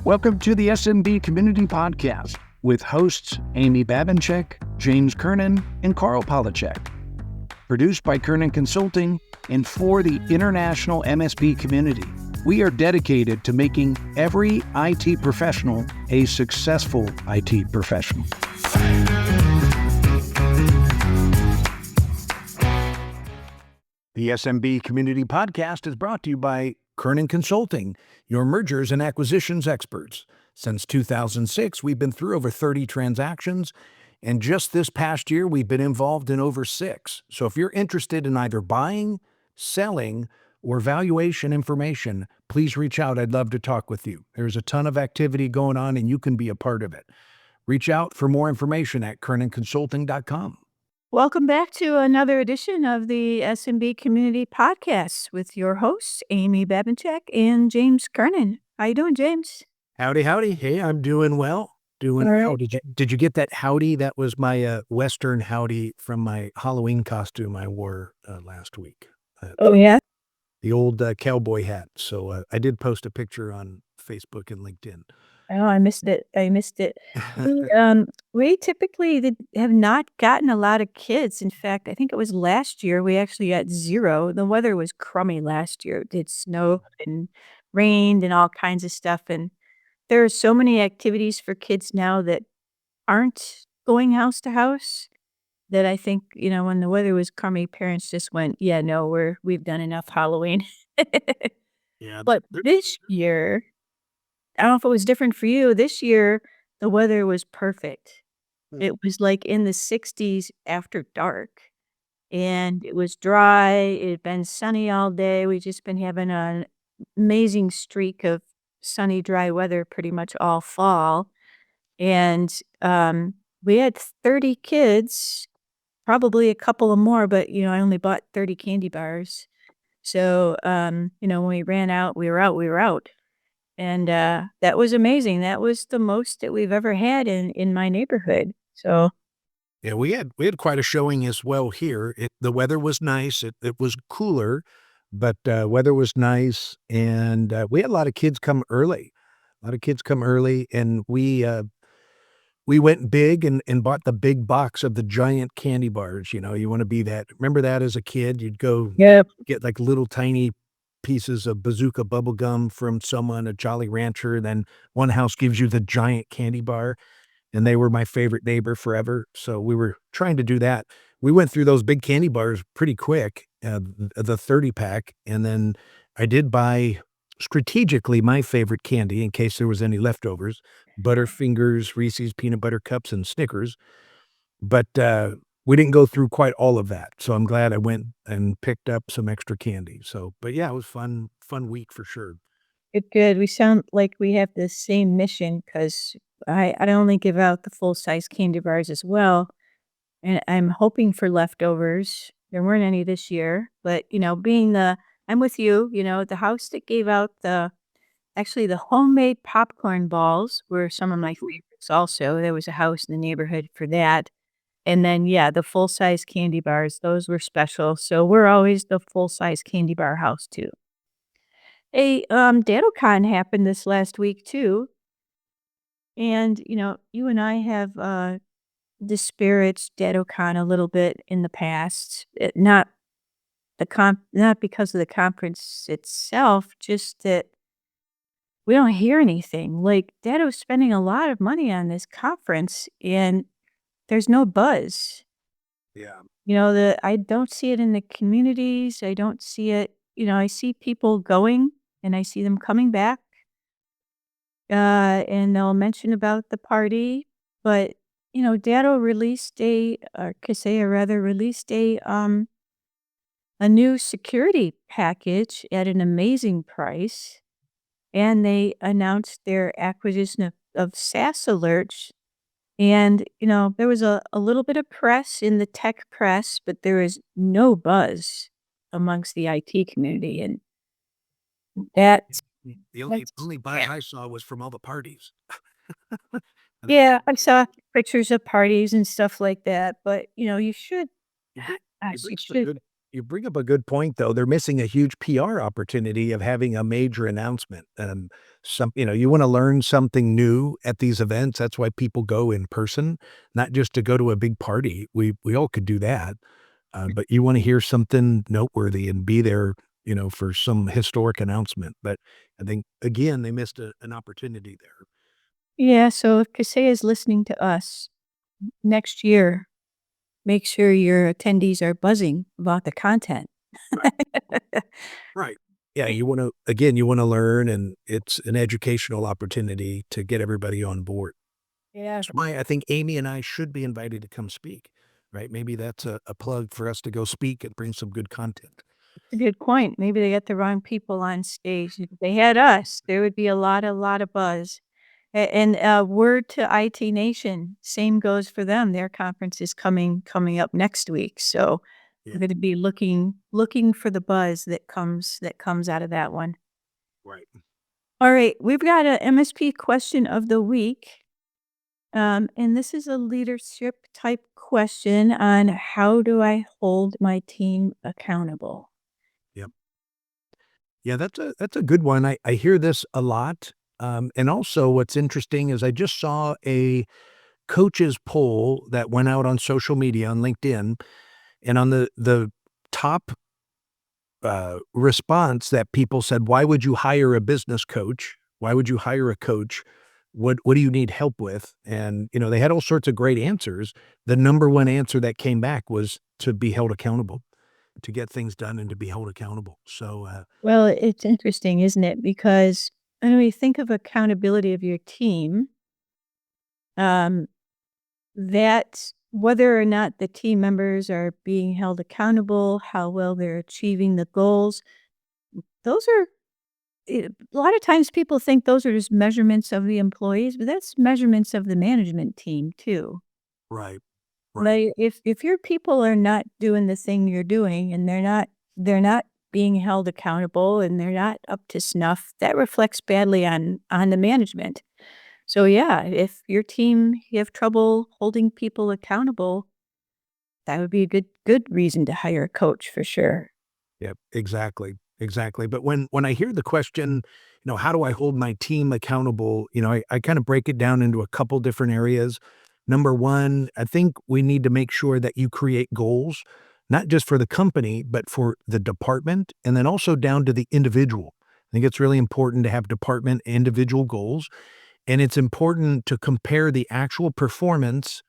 Welcome to the SMB Community Podcast with hosts Amy Babinchek, James Kernan, and Carl Polachek. Produced by Kernan Consulting and for the international MSP community. We are dedicated to making every IT professional a successful IT professional. The SMB Community Podcast is brought to you by Kernan Consulting, your mergers and acquisitions experts. Since 2006, we've been through over 30 transactions, and just this past year, we've been involved in over 6. So if you're interested in either buying, selling, or valuation information, please reach out. I'd love to talk with you. There's a ton of activity going on, and you can be a part of it. Reach out for more information at kernanconsulting.com. Welcome back to another edition of the SMB Community Podcast with your hosts, Amy Babinchek and James Kernan. How you doing, James? Howdy, howdy. Hey, I'm doing well. Doing All right. well. Did you get that howdy? That was my Western howdy from my Halloween costume I wore last week. Oh, yeah? The old cowboy hat. So I did post a picture on Facebook and LinkedIn. Oh, I missed it. We typically have not gotten a lot of kids. In fact, I think it was last year we actually got 0. The weather was crummy last year. It did snow and rained and all kinds of stuff. And there are so many activities for kids now that aren't going house to house that I think, when the weather was crummy, parents just went, yeah, no, we've done enough Halloween. Yeah. But this year, I don't know if it was different for you. This year, the weather was perfect. It was like in the 60s after dark, and it was dry. It had been sunny all day. We've just been having an amazing streak of sunny, dry weather pretty much all fall. And we had 30 kids, probably a couple of more, but, I only bought 30 candy bars. So, when we ran out, we were out. And, that was amazing. That was the most that we've ever had in my neighborhood. So Yeah, we had quite a showing as well here. The weather was nice. It was cooler, but weather was nice, and we had a lot of kids come early. And we went big and bought the big box of the giant candy bars. You want to be that. Remember that as a kid? You'd go yep. get like little tiny pieces of bazooka bubble gum from someone, a Jolly Rancher. Then one house gives you the giant candy bar, and they were my favorite neighbor forever. So we were trying to do that. We went through those big candy bars pretty quick, the 30 pack. And then I did buy strategically my favorite candy in case there was any leftovers, Butterfingers, Reese's Peanut Butter Cups, and Snickers. But we didn't go through quite all of that. So I'm glad I went and picked up some extra candy. So, but yeah, it was fun week for sure. Good. We sound like we have the same mission because I only give out the full-size candy bars as well, and I'm hoping for leftovers. There weren't any this year, but, I'm with you, the house that gave out actually, the homemade popcorn balls were some of my favorites also. There was a house in the neighborhood for that. And then, yeah, the full-size candy bars, those were special. So we're always the full-size candy bar house too. Hey, DATTOCON happened this last week too. And, you and I have disparaged DATTOCON a little bit in the past. Not because of the conference itself, just that we don't hear anything. Like, Datto's spending a lot of money on this conference, and there's no buzz. Yeah. I don't see it in the communities. I don't see it. I see people going, and I see them coming back. And they'll mention about the party, but Datto released Kaseya rather released a new security package at an amazing price. And they announced their acquisition of SaaS Alerts. And, there was a little bit of press in the tech press, but there is no buzz amongst the IT community. And that's, The only that's buzz I saw was from all the parties. yeah, I saw pictures of parties and stuff like that. But, you should, It gosh, you brings some should, good You bring up a good point, though. They're missing a huge PR opportunity of having a major announcement. You want to learn something new at these events. That's why people go in person, not just to go to a big party. We all could do that, but you want to hear something noteworthy and be there, for some historic announcement. But I think again they missed an opportunity there. Yeah, so if Kasey is listening to us next year, make sure your attendees are buzzing about the content. Right. Right. Yeah, you wanna learn, and it's an educational opportunity to get everybody on board. Yeah. That's why I think Amy and I should be invited to come speak, right? Maybe that's a plug for us to go speak and bring some good content. A good point. Maybe they got the wrong people on stage. If they had us, there would be a lot of buzz. And word to IT Nation, same goes for them. Their conference is coming up next week. So Yeah, we're going to be looking for the buzz that comes out of that one. right. All right, we've got a MSP question of the week. And this is a leadership type question on how do I hold my team accountable? Yep. Yeah, that's a good one. I hear this a lot. And also what's interesting is I just saw a coaches poll that went out on social media on LinkedIn, and on the top response that people said, "Why would you hire a business coach? Why would you hire a coach? What do you need help with?" And, they had all sorts of great answers. The number one answer that came back was to be held accountable, to get things done and to be held accountable. So, Well, it's interesting, isn't it? Because when we think of accountability of your team, um, that whether or not the team members are being held accountable, how well they're achieving the goals, those are a lot of times people think those are just measurements of the employees, but that's measurements of the management team too. right, right, Like if your people are not doing the thing you're doing and they're not being held accountable and they're not up to snuff, that reflects badly on the management. So yeah, if your team you have trouble holding people accountable, that would be a good reason to hire a coach for sure. yep, exactly, exactly. But when I hear the question, how do I hold my team accountable? I kind of break it down into a couple different areas. Number one, I think we need to make sure that you create goals, not just for the company, but for the department, and then also down to the individual. I think it's really important to have department individual goals, and it's important to compare the actual performance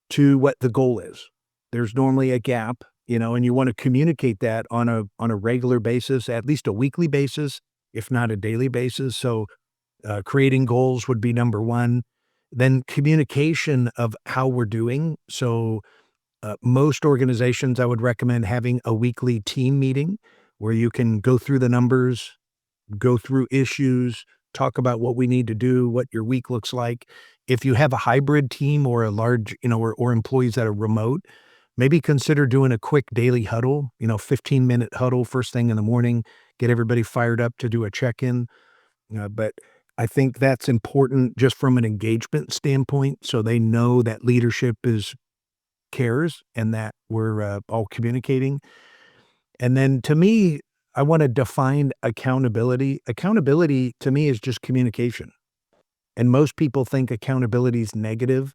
to what the goal is. There's normally a gap, and you want to communicate that on a regular basis, at least a weekly basis, if not a daily basis. So, creating goals would be number one. Then communication of how we're doing. So, most organizations, I would recommend having a weekly team meeting where you can go through the numbers, go through issues, talk about what we need to do, what your week looks like. If you have a hybrid team or a large, or employees that are remote, maybe consider doing a quick daily huddle, 15-minute huddle first thing in the morning, get everybody fired up to do a check-in. But I think that's important just from an engagement standpoint, so they know that leadership is cares and that we're all communicating. And then to me, I wanna define accountability. Accountability to me is just communication, and most people think accountability is negative.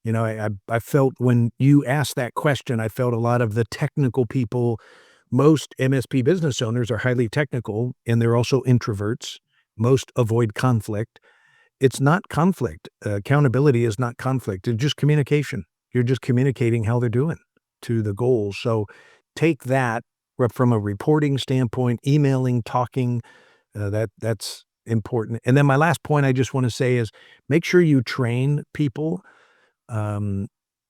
I felt when you asked that question, I felt a lot of the technical people. Most MSP business owners are highly technical, and they're also introverts. Most avoid conflict. It's not conflict. Accountability is not conflict. It's just communication. You're just communicating how they're doing to the goals. So take that from a reporting standpoint, emailing, talking, that's important. And then my last point I just want to say is make sure you train people. Um,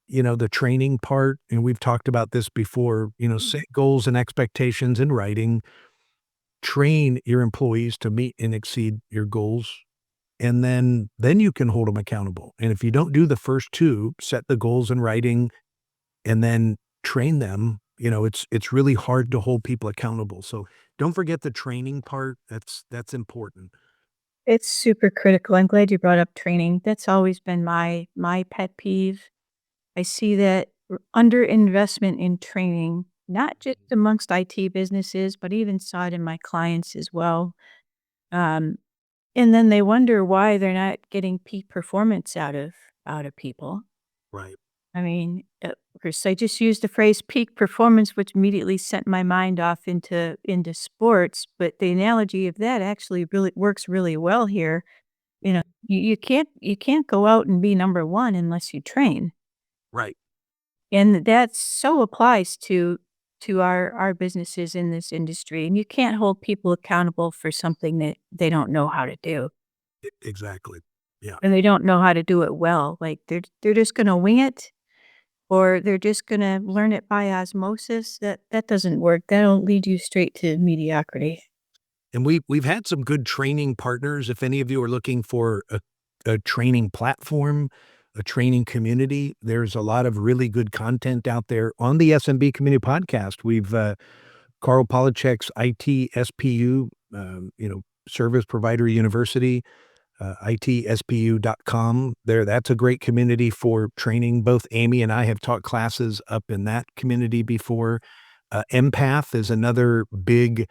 the training part, and we've talked about this before, set goals and expectations in writing, train your employees to meet and exceed your goals, and then you can hold them accountable. And if you don't do the first 2, set the goals in writing and then train them, it's really hard to hold people accountable. So don't forget the training part. That's important. It's super critical. I'm glad you brought up training. That's always been my pet peeve. I see that under investment in training not just amongst IT businesses, but even saw it in my clients as well. Um, and then they wonder why they're not getting peak performance out of people. Right. I mean, of course, I just used the phrase peak performance, which immediately sent my mind off into sports. But the analogy of that actually really works really well here. You can't go out and be number one unless you train, Right. and that so applies to our businesses in this industry. And you can't hold people accountable for something that they don't know how to do, Exactly. Yeah. and they don't know how to do it well. Like they're just going to wing it, or they're just gonna learn it by osmosis. That doesn't work. That'll lead you straight to mediocrity. And we've had some good training partners. If any of you are looking for a training platform, a training community, there's a lot of really good content out there on the SMB Community Podcast. We've Carl Polachek's IT SPU, Service Provider University, itspu.com. That's a great community for training. Both Amy and I have taught classes up in that community before. Empath is another big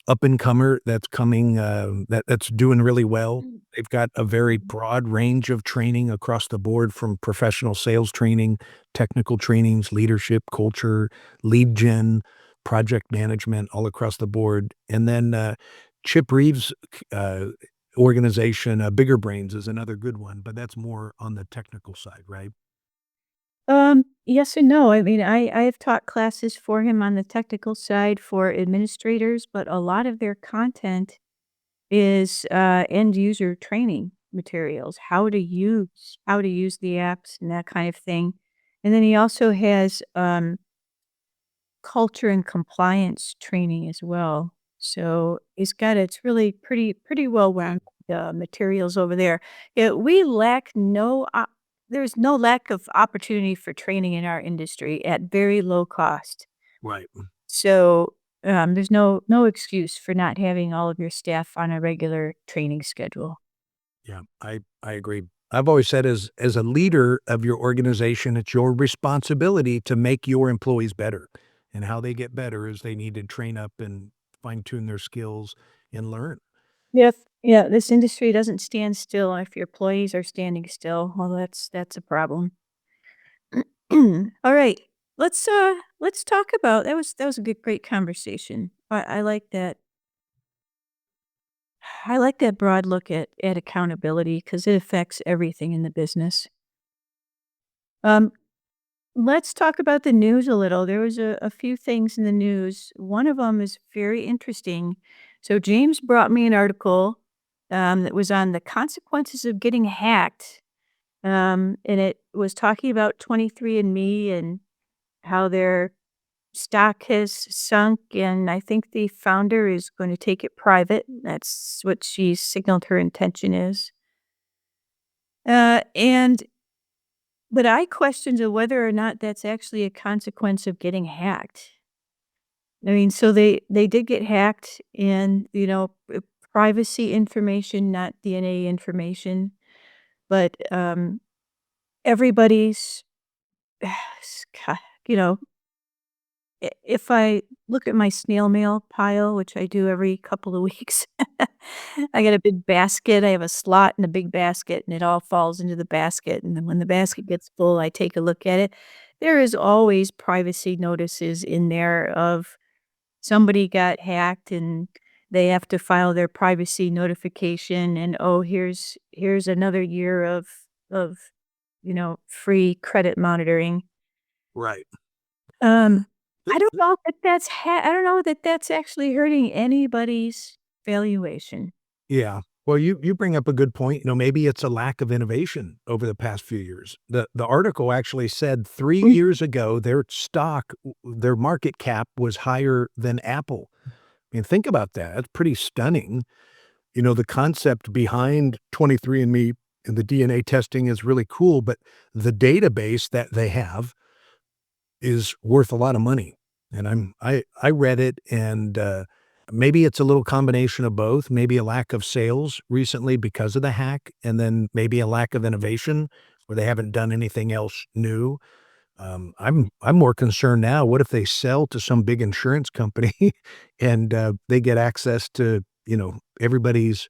up and comer that's coming, that's doing really well. Mm. They've got a very broad range of training across the board, from professional sales training, technical trainings, leadership, culture, lead gen, project management, all across the board. And then, Chip Reeves' uh, organization, Bigger Brains, is another good one, but that's more on the technical side, right? Yes and no. I mean, I have taught classes for him on the technical side for administrators, but a lot of their content is end user training materials, how to use the apps and that kind of thing. And then he also has culture and compliance training as well. So it's really pretty well rounded materials over there. Yeah, we lack no there's no lack of opportunity for training in our industry at very low cost. Right. So there's no excuse for not having all of your staff on a regular training schedule. Yeah, I agree. I've always said, as a leader of your organization, it's your responsibility to make your employees better. And how they get better is they need to train up and fine tune their skills and learn. Yes, yeah, this industry doesn't stand still. If your employees are standing still, well, that's a problem. All right. Let's talk about that was a good great conversation. I like that. I like that broad look at accountability because it affects everything in the business. Um, let's talk about the news a little. There was a few things in the news. One of them is very interesting. So James brought me an article that was on the consequences of getting hacked. And it was talking about 23andMe and how their stock has sunk, and I think the founder is going to take it private. That's what she signaled her intention is. And but I questioned whether or not that's actually a consequence of getting hacked. I mean, so they did get hacked, and privacy information, not DNA information, but everybody's, you know, if I look at my snail mail pile, which I do every couple of weeks, I got a big basket. I have a slot in a big basket, and it all falls into the basket. And then when the basket gets full, I take a look at it. There is always privacy notices in there of somebody got hacked and they have to file their privacy notification. And oh, here's another year of free credit monitoring. Right. Um, I don't know that that's actually hurting anybody's valuation. Yeah. Well, you bring up a good point. Maybe it's a lack of innovation over the past few years. The article actually said 3 Mm. years ago, their market cap was higher than Apple. I mean, think about that. That's pretty stunning. The concept behind 23andMe and the DNA testing is really cool, but the database that they have is worth a lot of money. And I read it, and, maybe it's a little combination of both, maybe a lack of sales recently because of the hack, and then maybe a lack of innovation where they haven't done anything else new. I'm more concerned now, what if they sell to some big insurance company and, they get access to, everybody's,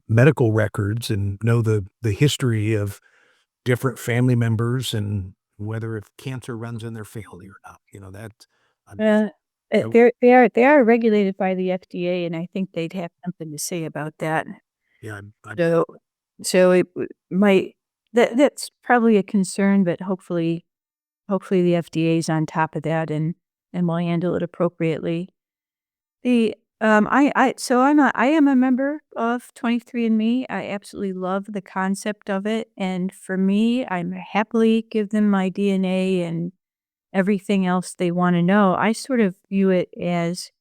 medical records and know the history of different family members and whether if cancer runs in their family or not, that I'm Uh, I they are regulated by the FDA, and I think they'd have something to say about that. yeah, I So so it might that's probably a concern, but hopefully the FDA is on top of that and will handle it appropriately. The I am a member of 23andMe. I absolutely love the concept of it, and for me, I'm happily give them my DNA and everything else they wanna know. I sort of view it as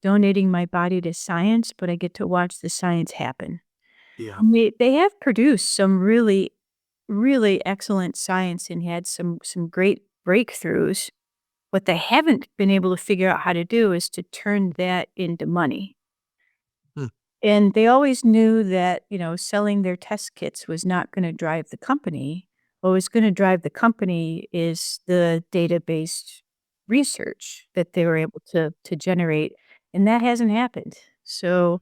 donating my body to science, but I get to watch the science happen. yeah, They have produced some really, really excellent science and had some great breakthroughs. What they haven't been able to figure out how to do is to turn that into money. hmm, And they always knew that, selling their test kits was not gonna drive the company. What was gonna drive the company is the data-based research that they were able to generate, and that hasn't happened. So,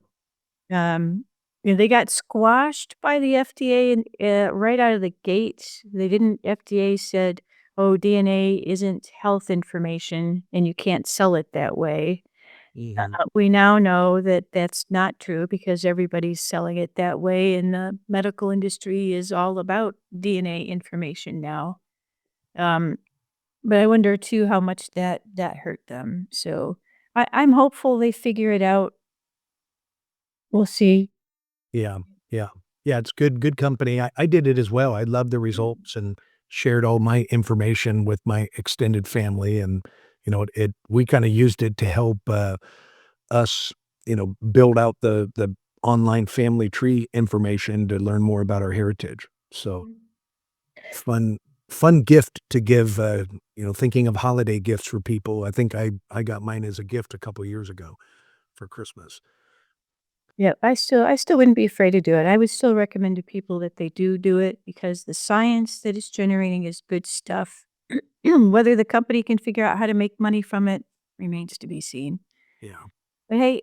um, they got squashed by the FDA and, right out of the gate. They didn't FDA said, "Oh, DNA isn't health information, and you can't sell it that way." mhm, We now know that that's not true because everybody's selling it that way, and the medical industry is all about DNA information now. Um, but I wonder too how much that hurt them. So I'm hopeful they figure it out. We'll see. yeah, yeah. Yeah, it's good company. I did it as well. I loved the results and shared all my information with my extended family, and, we kinda used it to help, us, build out the online family tree information to learn more about our heritage. So, fun fun gift to give, thinking of holiday gifts for people. I think I got mine as a gift a couple years ago for Christmas. Yeah, I still wouldn't be afraid to do it. I would still recommend to people that they do it because the science that it's generating is good stuff. Whether the company can figure out how to make money from it remains to be seen. Yeah. But hey,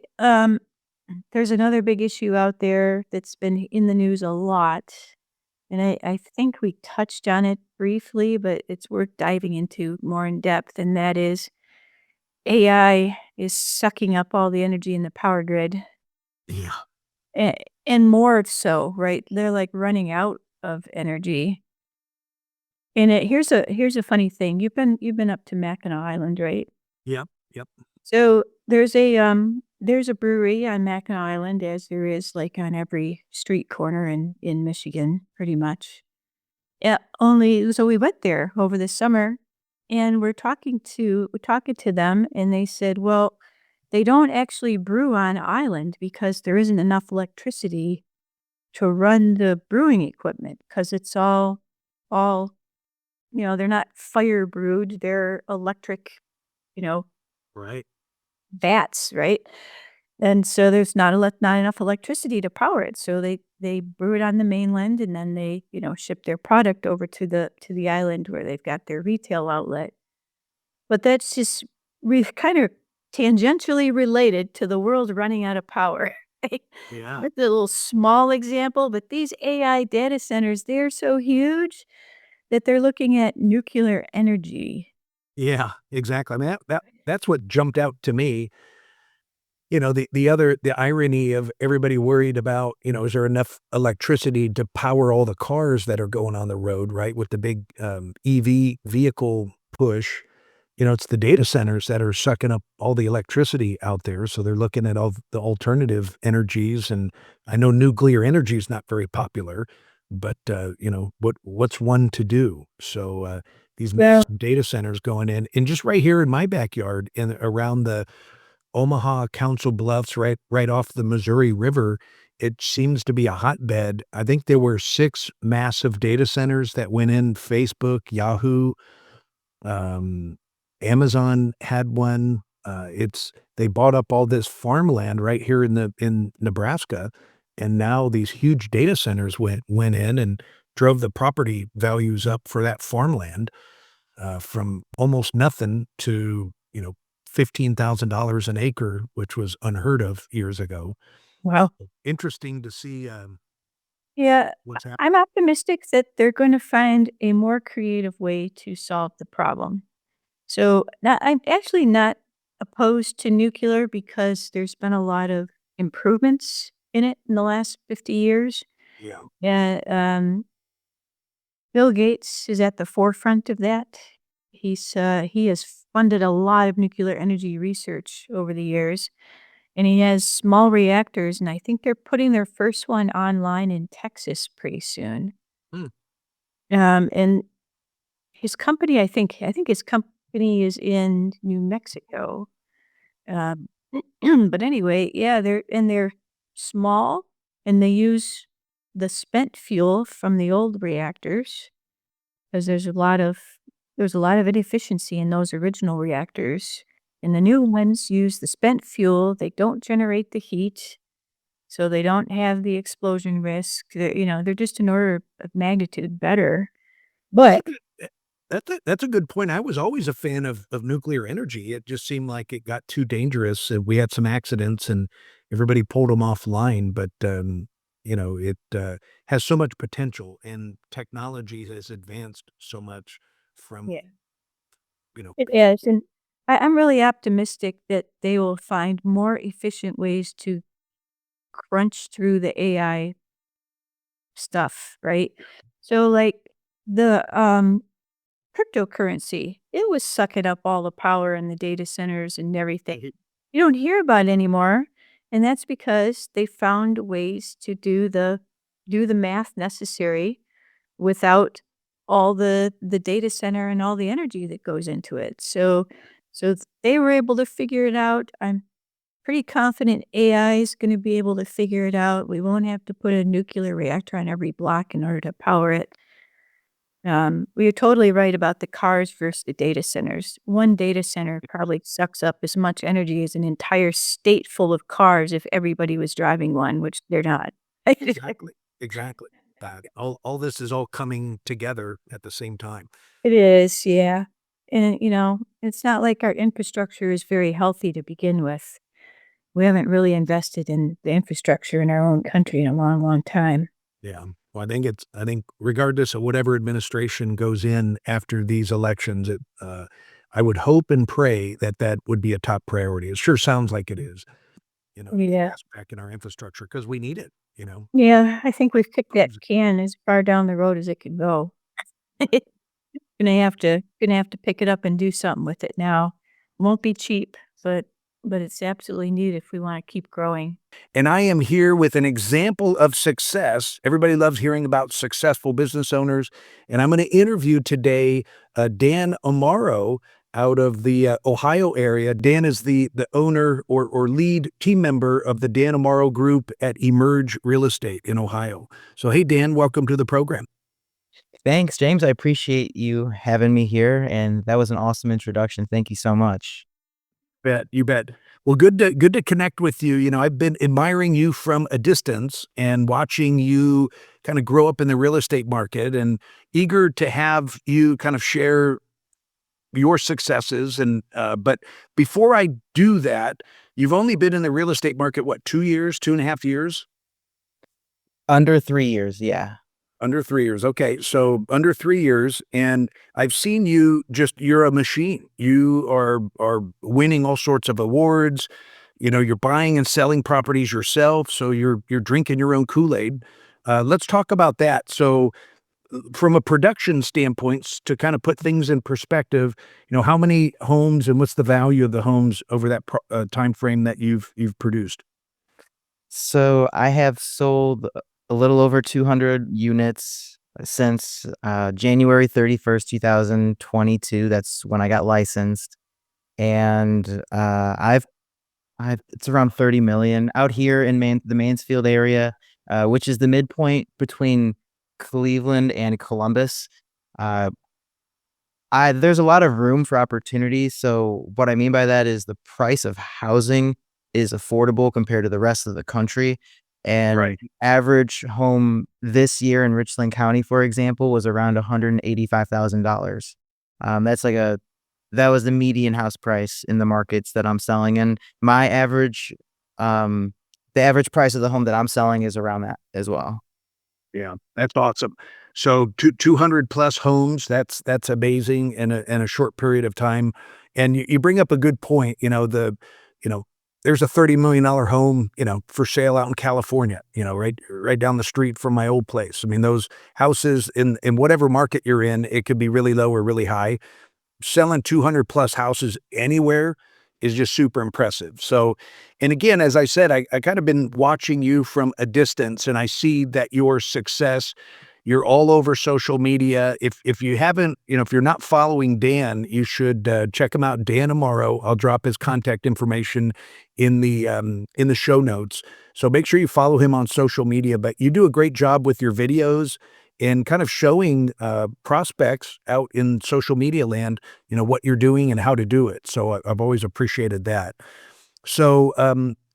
there's another big issue out there that's been in the news a lot, and I think we touched on it briefly, but it's worth diving into more in depth, and that is AI is sucking up all the energy in the power grid. Yeah. A and more so, right? They're, like, running out of energy. And here's a funny thing. You've been up to Mackinac Island, right? Yep. Yep. So, there's a brewery on Mackinac Island, as there is, like, on every street corner in Michigan, pretty much. Yeah, only so we went there over the summer, and we're talking to them, and they said, "Well, they don't actually brew on island because there isn't enough electricity to run the brewing equipment because it's all they're not fire brewed, they're electric, you know, Right. vats, right? And so there's not enough electricity to power it, so they brew it on the mainland, and then they, ship their product over to the island where they've got their retail outlet. But that's just kind of tangentially related to the world running out of power. Right? Yeah. That's a little small example, but these AI data centers, they're so huge that they're looking at nuclear energy. Yeah, exactly. I mean, that's what jumped out to me. The irony of everybody worried about, is there enough electricity to power all the cars that are going on the road, right? With the big, EV vehicle push. It's the data centers that are sucking up all the electricity out there, so they're looking at all the alternative energies, and I know nuclear energy is not very popular, but, what's one to do? So, these Well, massive data centers going in and just right here in my backyard in around the Omaha Council Bluffs, right off the Missouri River, it seems to be a hotbed. I think there were 6 massive data centers that went in, Facebook, Yahoo, um, Amazon had one. They bought up all this farmland right here in Nebraska, and now these huge data centers went in and drove the property values up for that farmland. from almost nothing to, $15,000 an acre, which was unheard of years ago. Wow. Interesting to see Yeah, what's happening. I'm optimistic that they're gonna find a more creative way to solve the problem. So, I'm actually not opposed to nuclear because there's been a lot of improvements in it in the last 50 years. Yeah. Yeah, Bill Gates is at the forefront of that. He has funded a lot of nuclear energy research over the years, and he has small reactors, and I think they're putting their first one online in Texas pretty soon. Hmm. And his company, I think his company is in New Mexico. Um, but anyway, yeah, they're small, and they use the spent fuel from the old reactors. 'Cause there's a lot of inefficiency in those original reactors, and the new ones use the spent fuel, they don't generate the heat, so they don't have the explosion risk, they're just an order of magnitude better, That's a but good that's a good point. I was always a fan of nuclear energy. It just seemed like it got too dangerous, and we had some accidents, and everybody pulled them offline, but, it, has so much potential, and technology has advanced so much from, yeah, you know it is, and I'm really optimistic that they will find more efficient ways to crunch through the AI stuff, right? So, like, the cryptocurrency, it was sucking up all the power in the data centers and everything. Mhm. You don't hear about it anymore, and that's because they found ways to do the math necessary without all the data center and all the energy that goes into it. So they were able to figure it out. I'm pretty confident AI is gonna be able to figure it out. We won't have to put a nuclear reactor on every block in order to power it. You're totally right about the cars versus the data centers. One data center probably sucks up as much energy as an entire state full of cars if everybody was driving one, which they're not. Exactly, exactly. That all this is all coming together at the same time. It is, yeah. And, it's not like our infrastructure is very healthy to begin with. We haven't really invested in the infrastructure in our own country in a long, long time. Yeah. Well, I think regardless of whatever administration goes in after these elections, I would hope and pray that that would be a top priority. It sure sounds like it is, to Yeah. invest back in our infrastructure because we need it. Yeah, I think we've kicked that Improves. can as far down the road as it can go. Gonna have to pick it up and do something with it now. Won't be cheap, but it's absolutely needed if we wanna keep growing. And I am here with an example of success. Everybody loves hearing about successful business owners. And I'm going to interview today Dan Amaro out of the Ohio area. Dan is the owner or lead team member of the Dan Amaro Group at Emerge Real Estate in Ohio. So, hey, Dan, welcome to the program. Thanks, James. I appreciate you having me here, and that was an awesome introduction. Thank you so much. Bet, you bet. Well, good to connect with you. I've been admiring you from a distance and watching you kind of grow up in the real estate market and eager to have you kind of share your successes. But before I do that, you've only been in the real estate market, what, 2 years, 2.5 years? Under 3 years, yeah. Under 3 years. Okay, so under 3 years, and I've seen you're a machine. You are winning all sorts of awards. You're buying and selling properties yourself, so you're drinking your own Kool-Aid. Let's talk about that. So, from a production standpoint, to kind of put things in perspective, how many homes and what's the value of the homes over that time frame that you've produced? So, I have sold a little over 200 units since, January 31st, 2022. That's when I got licensed, and, I've it's around 30 million out here in the Mansfield area, which is the midpoint between Cleveland and Columbus. Uh there's a lot of room for opportunity, so what I mean by that is the price of housing is affordable compared to the rest of the country, and Right. average home this year in Richland County, for example, was around $185,000. That's like that was the median house price in the markets that I'm selling in. My average, the average price of the home that I'm selling is around that as well. Yeah, that's awesome. So 200 plus homes, that's amazing in a short period of time. And you bring up a good point, you know, there's a $30 million home, for sale out in California, right down the street from my old place. I mean, those houses in whatever market you're in, it could be really low or really high. Selling 200 plus houses anywhere is just super impressive. So, and again, as I said, I kind of been watching you from a distance and I see that your success, you're all over social media. If you haven't, if you're not following Dan, you should check him out, Dan Amaro. I'll drop his contact information in the show notes. So make sure you follow him on social media. But you do a great job with your videos and kind of showing prospects out in social media land, what you're doing and how to do it. So I've always appreciated that. So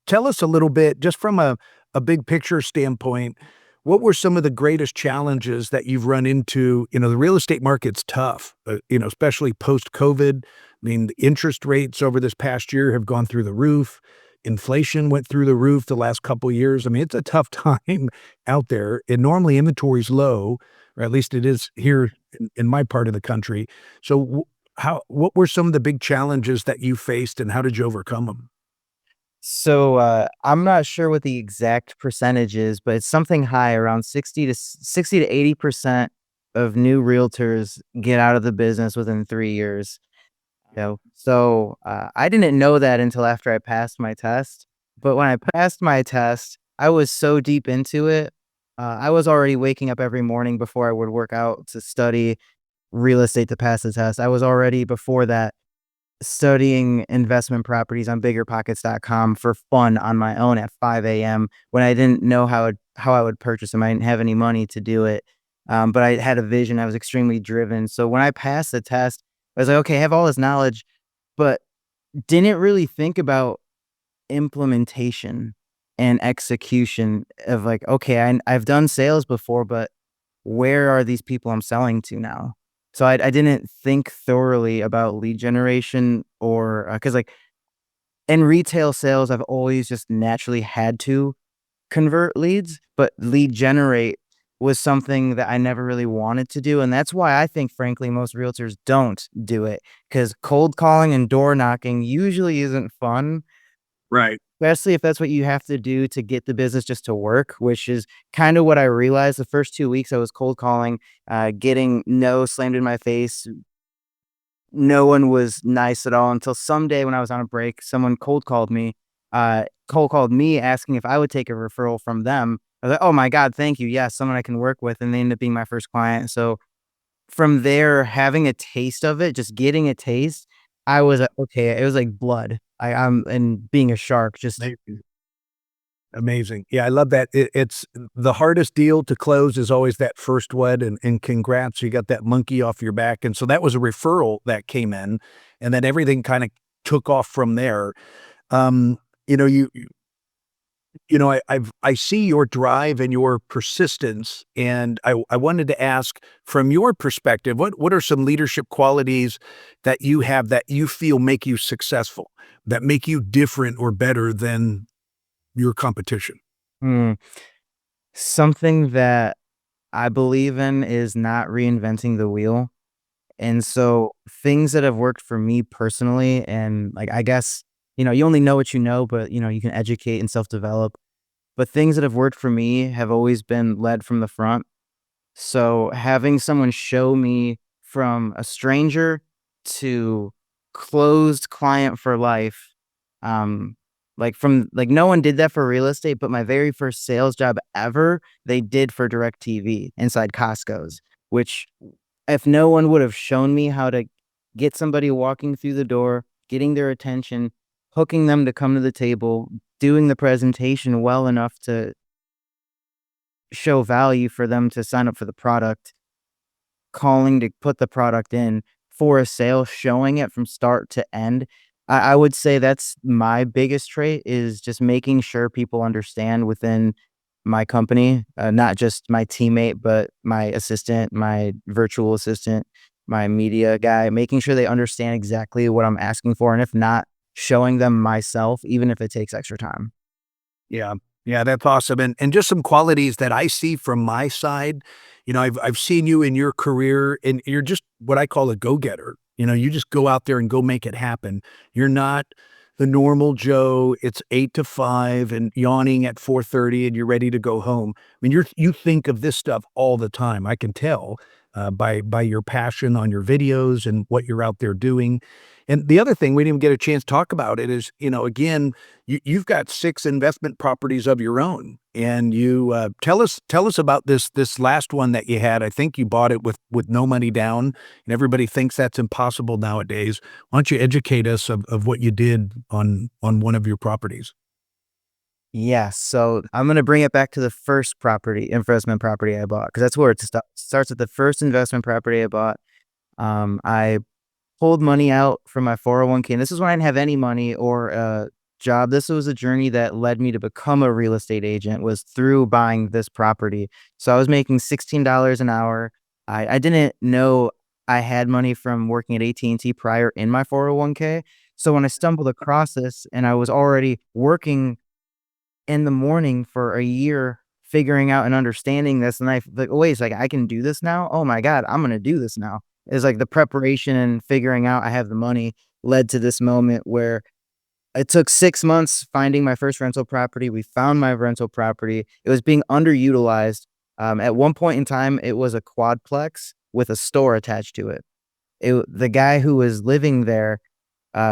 tell us a little bit, just from a big picture standpoint, what were some of the greatest challenges that you've run into? The real estate market's tough, especially post-COVID. I mean, the interest rates over this past year have gone through the roof. Inflation went through the roof the last couple of years. I mean, it's a tough time out there. And normally inventory's low, or at least it is here in my part of the country. So what were some of the big challenges that you faced and how did you overcome them? So, I'm not sure what the exact percentage is, but it's something high, around 60 to 80% of new realtors get out of the business within 3 years. So, I didn't know that until after I passed my test, but when I passed my test, I was so deep into it, I was already waking up every morning before I would work out to study real estate to pass the test. I was already, before that, studying investment properties on biggerpockets.com for fun on my own at 5 a.m. when I didn't know how I would purchase them. I didn't have any money to do it, but I had a vision. I was extremely driven. So when I passed the test, I was like, okay, I have all this knowledge, but didn't really think about implementation and execution of like, okay, I've done sales before, but where are these people I'm selling to now? So I didn't think thoroughly about lead generation or because like in retail sales, I've always just naturally had to convert leads, but lead generate was something that I never really wanted to do. And that's why I think, frankly, most realtors don't do it because cold calling and door knocking usually isn't fun, Right. especially if that's what you have to do to get the business just to work, which is kind of what I realized the first 2 weeks I was cold calling, getting no slammed in my face. No one was nice at all until someday when I was on a break, someone cold called me asking if I would take a referral from them. I was like, "Oh my god, thank you. Yes, someone I can work with," and they ended up being my first client. So from there, having a taste of it, just getting a taste, I was like, okay, it was like blood. I'm and being a shark, just Amazing. Yeah, I love that. It's the hardest deal to close is always that first one, and congrats, you got that monkey off your back, and so that was a referral that came in, and then everything kinda took off from there. Um, you know, I see your drive and your persistence, and I wanted to ask, from your perspective, what are some leadership qualities that you have that you feel make you successful, that make you different or better than your competition? mm, something that I believe in is not reinventing the wheel. And so things that have worked for me personally, and like, I guess, you only know what you know, but you can educate and self-develop. But things that have worked for me have always been led from the front. So having someone show me from a stranger to closed client for life, um, like no one did that for real estate, but my very first sales job ever, they did for DirecTV inside Costco's, which if no one would have shown me how to get somebody walking through the door, getting their attention, hooking them to come to the table, doing the presentation well enough to show value for them to sign up for the product, calling to put the product in for a sale, showing it from start to end. I would say that's my biggest trait is just making sure people understand within my company, not just my teammate, but my assistant, my virtual assistant. my media guy, making sure they understand exactly what I'm asking for, and if not, showing them myself, even if it takes extra time. Yeah. Yeah, that's awesome. And just some qualities that I see from my side. I've seen you in your career and you're just what I call a go-getter. You just go out there and go make it happen. You're not the normal Joe. It's 8 to 5 and yawning at 4:30 and you're ready to go home. I mean, you think of this stuff all the time. I can tell by your passion on your videos and what you're out there doing. And the other thing we didn't even get a chance to talk about it is, again, you've got 6 investment properties of your own, and tell us about this last one that you had. I think you bought it with no money down, and everybody thinks that's impossible nowadays. Why don't you educate us of what you did on one of your properties? Yeah, so I'm gonna bring it back to the first investment property I bought, because that's where it starts at the first investment property I bought. I pulled money out from my 401k, and this is when I didn't have any money or a job. This was a journey that led me to become a real estate agent, was through buying this property. So I was making $16 an hour. I didn't know I had money from working at AT&T prior in my 401k. So when I stumbled across this and I was already working in the morning for a year, figuring out and understanding this, and like, "Oh, wait, it's like, I can do this now? Oh my god, I'm gonna do this now." It's like the preparation and figuring out I have the money led to this moment where it took 6 months finding my first rental property. We found my rental property. It was being underutilized. At one point in time, it was a quadplex with a store attached to it. The guy who was living there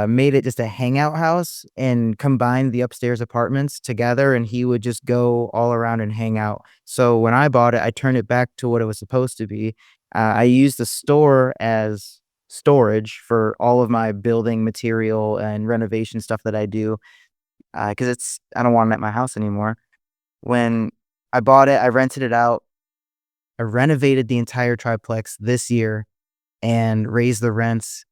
made it just a hangout house and combined the upstairs apartments together, and he would just go all around and hang out. So when I bought it, I turned it back to what it was supposed to be. I used the store as storage for all of my building material and renovation stuff that I do, because I don't want it at my house anymore. When I bought it, I rented it out. I renovated the entire triplex this year and raised the rents,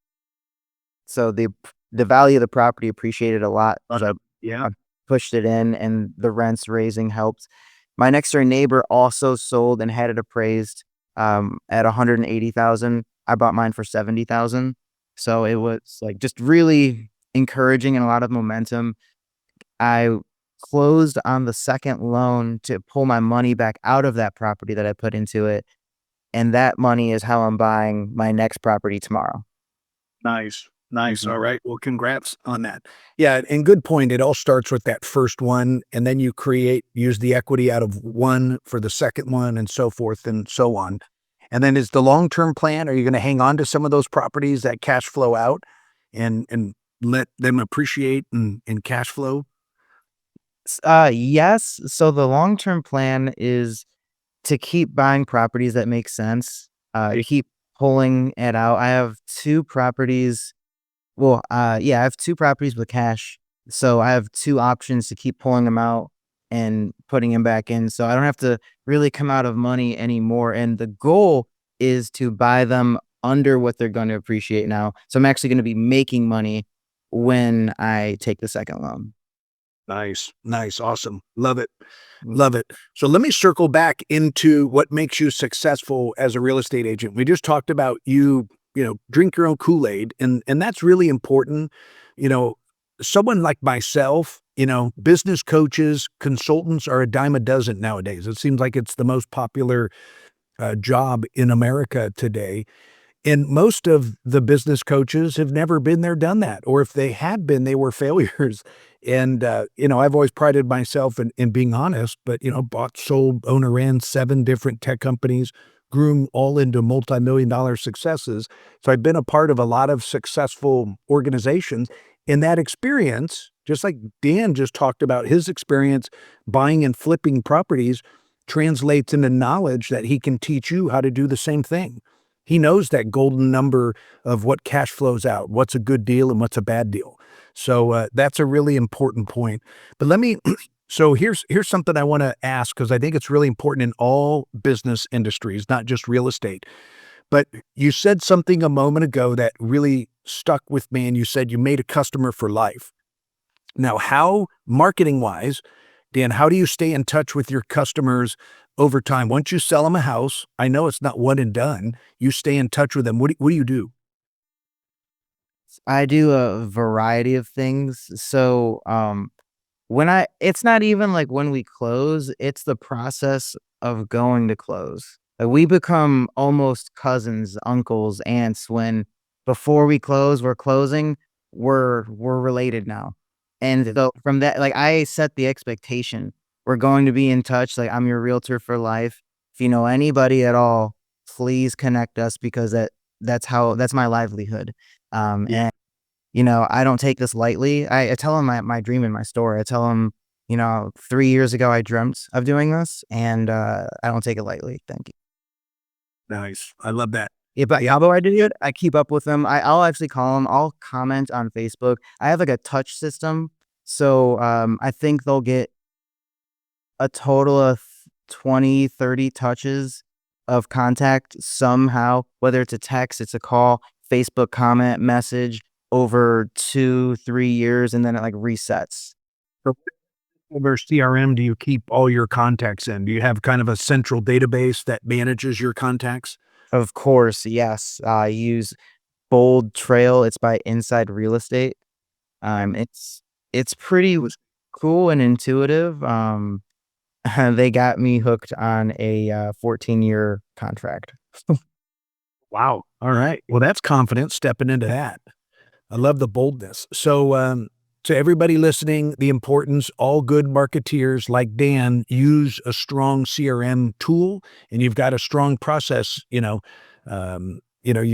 so the value of the property appreciated a lot as Yeah. I pushed it in, and the rents raising helped. My next door neighbor also sold and had it appraised, at 180,000. I bought mine for 70,000. So it was, like, just really encouraging and a lot of momentum. I closed on the second loan to pull my money back out of that property that I put into it, and that money is how I'm buying my next property tomorrow. Nice. Nice. Mhm. All right. Well, congrats on that. Yeah, and good point. It all starts with that first one, and then you use the equity out of one for the second one, and so forth and so on. And then is the long-term plan, are you gonna hang on to some of those properties that cash flow out and let them appreciate and cash flow? Yes. So the long-term plan is to keep buying properties that make sense, keep pulling it out. I have 2 properties. Well, yeah, I have 2 properties with cash, so I have 2 options to keep pulling them out and putting them back in, so I don't have to really come out of money anymore, and the goal is to buy them under what they're gonna appreciate now, so I'm actually gonna be making money when I take the second loan. Nice. Nice. Awesome. Love it. Mm. Love it. So let me circle back into what makes you successful as a real estate agent. We just talked about drink your own Kool-Aid, and that's really important. You know, Someone like myself, business coaches, consultants are a dime a dozen nowadays. It seems like it's the most popular job in America today. And most of the business coaches have never been there, done that, or if they had been, they were failures. And, I've always prided myself in being honest, but, bought, sold, owner ran 7 different tech companies, grew 'em all into multi-million-dollar successes. So I've been a part of a lot of successful organizations. In that experience, just like Dan just talked about his experience buying and flipping properties, translates into knowledge that he can teach you how to do the same thing. He knows that golden number of what cash flows out, what's a good deal and what's a bad deal. So that's a really important point. But let me. So here's something I want to ask because I think it's really important in all business industries, not just real estate. But you said something a moment ago that really stuck with me, and you said you made a customer for life. Now, how marketing wise Dan, how do you stay in touch with your customers over time? Once you sell them a house, I know it's not one and done. You stay in touch with them. What do you do? I do a variety of things. So, it's not even like when we close, it's the process of going to close. Like we become almost cousins, uncles, aunts when before we close, we're closing, we're related now. And so from that, like I set the expectation. We're going to be in touch. Like I'm your realtor for life. If you know anybody at all, please connect us because that's my livelihood. And I don't take this lightly. I tell them my dream and my story. I tell them, 3 years ago, I dreamt of doing this, and I don't take it lightly. Thank you. Nice. I love that. Yeah, but although I do it, I keep up with them. I'll actually call them. I'll comment on Facebook. I have like a touch system. So I think they'll get a total of 20, 30 touches of contact somehow, whether it's a text, it's a call, Facebook comment, message over 2, 3 years, and then it like resets. So over CRM, do you keep all your contacts in? Do you have kind of a central database that manages your contacts? Of course, yes. I use Bold Trail. It's by Inside Real Estate. It's pretty cool and intuitive. They got me hooked on a 14-year contract. Wow. All right. Well, that's confidence stepping into that. I love the boldness. So, to everybody listening, the importance, all good marketeers like Dan use a strong CRM tool, and you've got a strong process, you've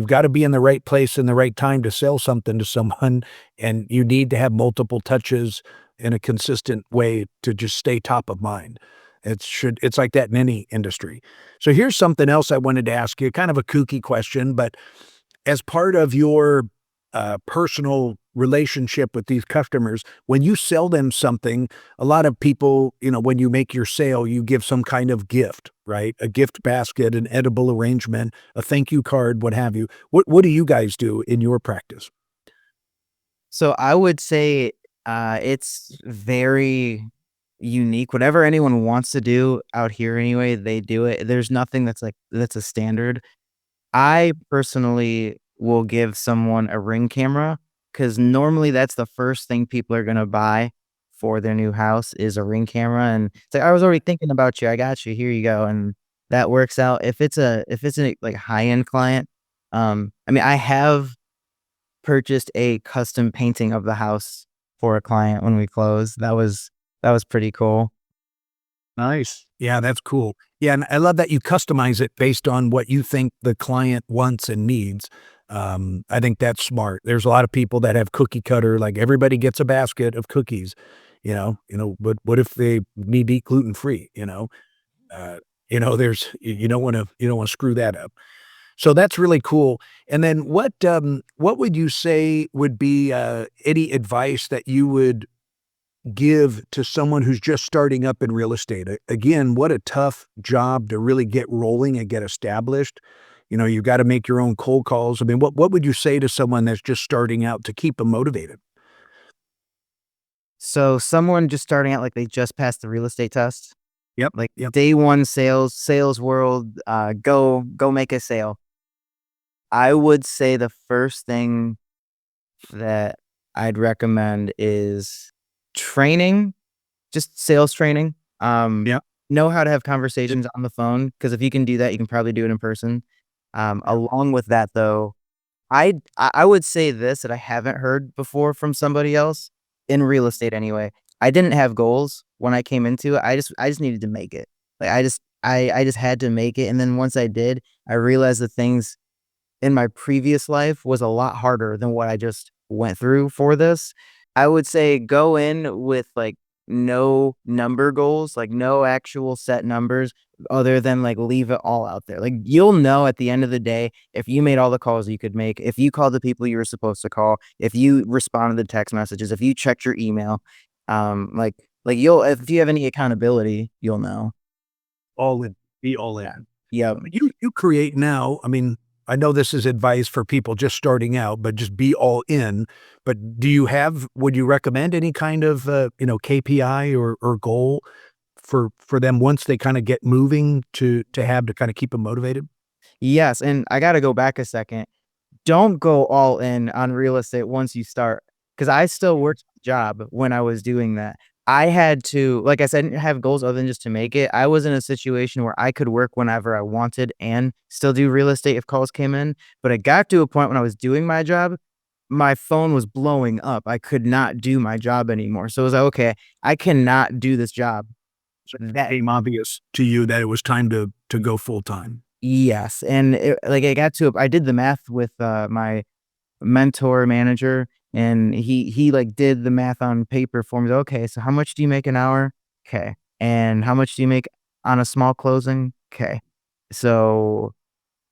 got to be in the right place in the right time to sell something to someone, and you need to have multiple touches in a consistent way to just stay top of mind. It's like that in any industry. So here's something else I wanted to ask you, kind of a kooky question, but as part of your personal relationship with these customers, when you sell them something, a lot of people, when you make your sale, you give some kind of gift, right? A gift basket, an edible arrangement, a thank you card, what have you. What do you guys do in your practice? So I would say it's very unique. Whatever anyone wants to do out here anyway, they do it. There's nothing that's a standard. I personally will give someone a Ring camera because normally that's the first thing people are gonna buy for their new house is a Ring camera, and it's like, "I was already thinking about you, I got you, here you go," and that works out. If it's a, like, high-end client, I mean, I have purchased a custom painting of the house for a client when we closed. That was pretty cool. Nice. Yeah, that's cool. Yeah, and I love that you customize it based on what you think the client wants and needs. I think that's smart. There's a lot of people that have cookie cutter, like everybody gets a basket of cookies, but what if they need to eat gluten free, Uh, there's you don't want to screw that up. So that's really cool. And then what would you say would be any advice that you would give to someone who's just starting up in real estate? Again, what a tough job to really get rolling and get established. You've got to make your own cold calls. I mean, what would you say to someone that's just starting out to keep them motivated? So someone just starting out, like, they just passed the real estate test, Yep. like, Yep. day 1 sales world, go make a sale. I would say the first thing that I'd recommend is training, just sales training. Yeah. Know how to have conversations on the phone because if you can do that, you can probably do it in person. Along with that, though, I would say this that I haven't heard before from somebody else in real estate anyway. I didn't have goals when I came into it. I just needed to make it. Like I just had to make it, and then once I did, I realized the things in my previous life was a lot harder than what I just went through for this. I would say go in with like no number goals, like no actual set numbers other than like leave it all out there. Like you'll know at the end of the day if you made all the calls you could make, if you called the people you were supposed to call, if you responded to text messages, if you checked your email, like you'll if you have any accountability, you'll know. All in. Be all in. Yeah. You create now. I mean, I know this is advice for people just starting out, but just be all in. But would you recommend any kind of, KPI or goal for them once they kind of get moving to have to kind of keep them motivated? Yes, and I gotta go back a second. Don't go all in on real estate once you start, because I still worked a job when I was doing that. I had to, like I said, I didn't have goals other than just to make it. I was in a situation where I could work whenever I wanted and still do real estate if calls came in, but it got to a point when I was doing my job, my phone was blowing up. I could not do my job anymore. So it was like, "Okay, I cannot do this job." So it became obvious to you that it was time to go full time. Yes, and it got to I did the math with, my mentor manager, and he, like, did the math on paper for me. "Okay, so how much do you make an hour? 'Kay. And how much do you make on a small closing? 'Kay. So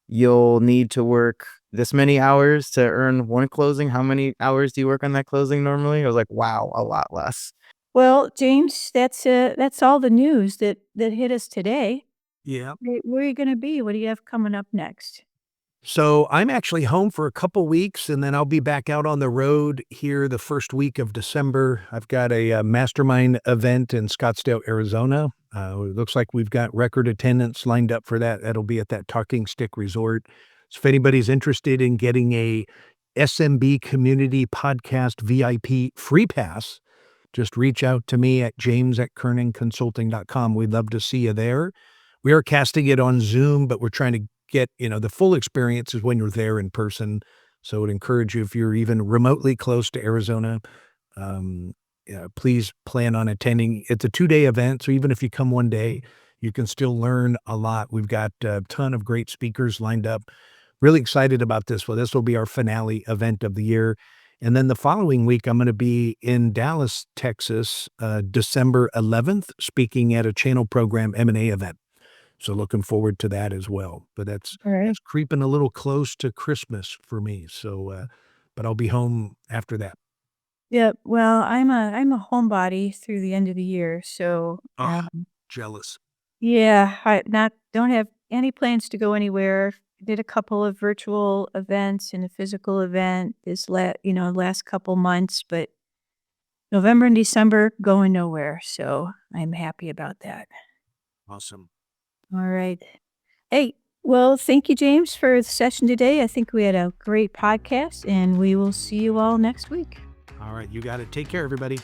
you'll need to work this many hours to earn 1 closing. How many hours do you work on that closing normally?" I was like, "Wow, a lot less." Well, James, that's all the news that hit us today. Yeah. Where are you gonna be? What do you have coming up next? So I'm actually home for a couple weeks, and then I'll be back out on the road here the first week of December. I've got a mastermind event in Scottsdale, Arizona. It looks like we've got record attendance lined up for that. That'll be at that Talking Stick Resort. So if anybody's interested in getting a SMB Community Podcast VIP free pass, just reach out to me at james@kernanconsulting.com. We'd love to see you there. We are casting it on Zoom, but we're trying to get, the full experience is when you're there in person. So I would encourage you, if you're even remotely close to Arizona, please plan on attending. It's a 2-day event, so even if you come one day, you can still learn a lot. We've got a ton of great speakers lined up. Really excited about this. Well, this will be our finale event of the year. And then the following week, I'm going to be in Dallas, Texas, December 11th, speaking at a channel program M&A event. So looking forward to that as well. But that's All right. that's creeping a little close to Christmas for me. So, but I'll be home after that. Yeah, well, I'm a homebody through the end of the year, so, Oh, jealous. yeah, I not don't have any plans to go anywhere. Did a couple of virtual events and a physical event last couple months, but November and December going nowhere, so I'm happy about that. Awesome. All right. Hey, well, thank you, James, for the session today. I think we had a great podcast, and we will see you all next week. All right, you got it. Take care, everybody.